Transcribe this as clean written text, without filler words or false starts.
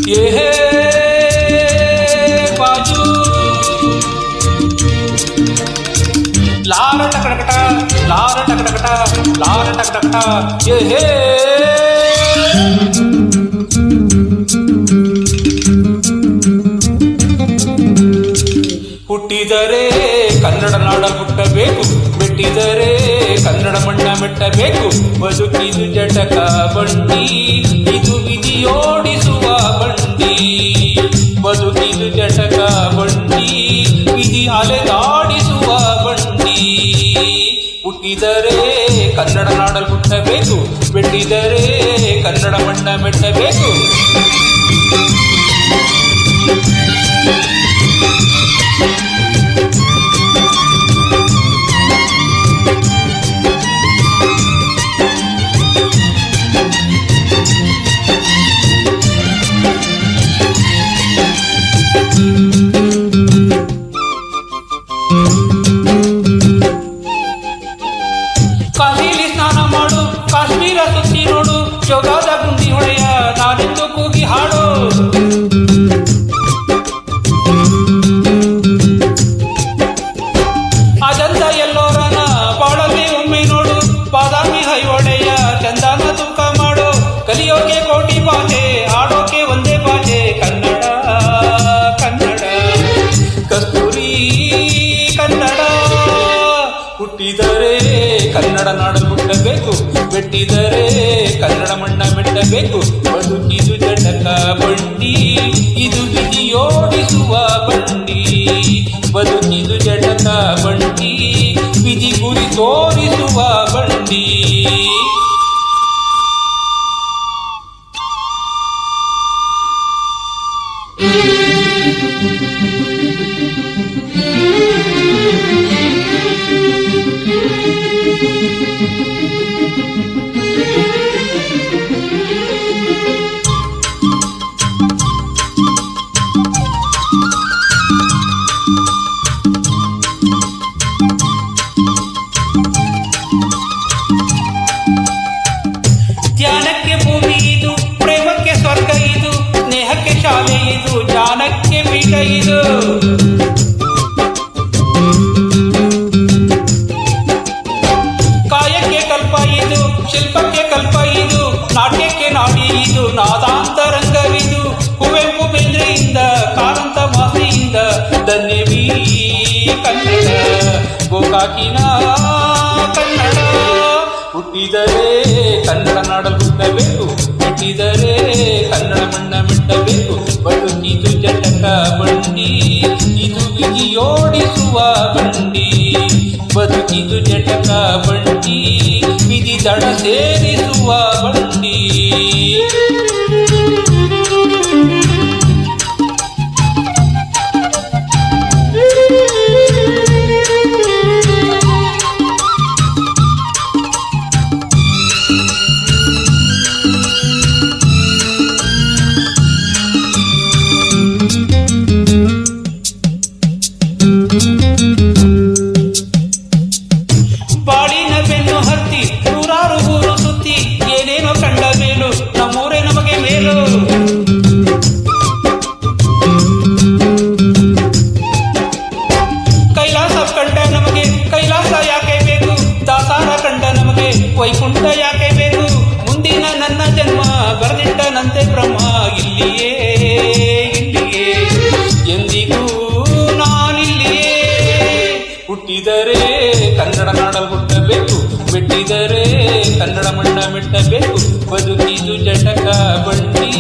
ಏ ಬಾಜು ಲಾರ ಟಕಟಕಟ ಲಾರ ಟಕಟಕಟ ಲಾರ ಟಕಟಕಟ ಏ ಹುಟ್ಟಿದರೆ ಕನ್ನಡ ನಾಡ ಹುಟ್ಟಬೇಕು, ಮೆಟ್ಟಿದರೆ ಕನ್ನಡ ಮಣ್ಣ ಮೆಟ್ಟಬೇಕು. ಬದುಕಿದು ಜಟಕ ಬಂಡಿ, ಇದು ವಿಧಿಯೋಡಿಸುವ ಬಂಡಿ. ಬದುಕಿದು ಜಟಕ ಬಂಡಿ, ವಿಧಿ ಅಲೆದಾಡಿಸುವ ಬಂಡಿ. ಹುಟ್ಟಿದರೆ ಕನ್ನಡ ನಾಡಲು ಹುಟ್ಟಬೇಕು, ಮೆಟ್ಟಿದರೆ ಕನ್ನಡ ಮಣ್ಣ ಮೆಟ್ಟಬೇಕು. ಕಾಶಿಲಿ ಸ್ನಾನ ಮಾಡು, ಕಾಶ್ಮೀರ ಸುತ್ತಿ ನೋಡು, ಜೋಗದ ಗುಂಡಿ ಹೊಳೆಯ ನಾನೆಂದು ಕೂಗಿ ಹಾಡು. ಅಜಂತ ಎಲ್ಲೋರನ ಬಾಳಲ್ಲಿ ಒಮ್ಮೆ ನೋಡು, ಬಾದಾಮಿ ಹೈವೊಳೆಯ ಚಂದನ ತೂಕ ಮಾಡು. ಕಲಿಯೋಕೆ ಕೋಟಿ ಭಾಷೆ, ಆಡೋಕೆ ಒಂದೇ ಭಾಷೆ, ಕನ್ನಡ ಕನ್ನಡ ಕಸ್ತೂರಿ ಕನ್ನಡ. ಹುಟ್ಟಿದರೆ ಕನ್ನಡ ನಾಡಲು ಹುಟ್ಟಬೇಕು, ಮೆಟ್ಟಿದರೆ ಕನ್ನಡ ಮಣ್ಣ ಮೆಟ್ಟಬೇಕು. ಬದುಕಿದು ಜಟಕ ಬಂಡಿ, ಇದು ವಿಧಿಯೋಡಿಸುವ ಬಂಡಿ. ಬದುಕಿದು ಜಟಕ ಬಂಡಿ, ವಿಧಿ ಗುರಿ ತೋರಿಸುವ ಬಂಡಿ. ಧ್ಯಾನಕ್ಕೆ ಭೂಮಿ ಇದು, ಪ್ರೇಮಕ್ಕೆ ಸ್ವರ್ಗ ಇದು, ಸ್ನೇಹಕ್ಕೆ ಶಾಲೆ ಇದು, ಜ್ಞಾನಕ್ಕೆ ಪೀಠ ಇದು. ಕಾಯಕ್ಕೆ ಕಲ್ಪ ಇದು, ಶಿಲ್ಪಕ್ಕೆ ಕಲ್ಪ ಇದು, ನಾಟ್ಯಕ್ಕೆ ನಾಡಿ ಇದು, ನಾದಾಂತರಂಗವಿದು. ಕುವೆಂಪು ಬೇಂದ್ರೆಯಿಂದ, ಕಾರಂತ ಮಾಸೆಯಿಂದ, ಧನ್ಯವೀ ಕನ್ನಡ, ಗೋಕಾಕಿನ ಕನ್ನಡ. ಹುಟ್ಟಿದರೆ ಕನ್ನಡ ನಾಡಲು ಹುಟ್ಟಬೇಕು, ಮೆಟ್ಟಿದರೆ ಕನ್ನಡ ಮಣ್ಣ ಮೆಟ್ಟಬೇಕು. ಬದುಕಿದು ಜಟಕ ಬಂಡಿ, ಇದು ವಿಧಿಯೋಡಿಸುವ ಬಂಡಿ. ಬದುಕಿದು ಜಟಕ ಬಂಡಿ, ವಿಧಿ ದಡ ಸೇರಿಸುವ ಬಂಡಿ. ಬಾಳಿನ ಬೆನ್ನು ಹತ್ತಿ ನೂರಾರು ಊರು ಸುತ್ತಿ, ಏನೇನೋ ಕಂಡ ಮೇಲು, ನಮ್ಮೂರೇ ನಮಗೆ ಮೇಲು. ಕೈಲಾಸ ಕಂಡ ನಮಗೆ ಕೈಲಾಸ ಯಾಕೆ ಬೇಕು, ದಾಸಾರ ಕಂಡ ನಮಗೆ ವೈಕುಂಠ ಯಾಕೆ ಬೇಕು. ಮುಂದಿನ ನನ್ನ ಜನ್ಮ ಬರೆದಿಟ್ಟನಂತೆ ಬ್ರಹ್ಮ, ಇಲ್ಲಿಯೇ ಇಲ್ಲಿಯೇ ಎಂದಿಗೂ ನಾನಿಲ್ಲಿಯೇ. ಹುಟ್ಟಿದರೆ ಕನ್ನಡ ನಾಡಲು ಹುಟ್ಟಬೇಕು, ಮೆಟ್ಟಿದರೆ ಕನ್ನಡ ಮಣ್ಣ ಮೆಟ್ಟಬೇಕು. ಬದುಕಿದು ಜಟಕ ಬಂಡಿ.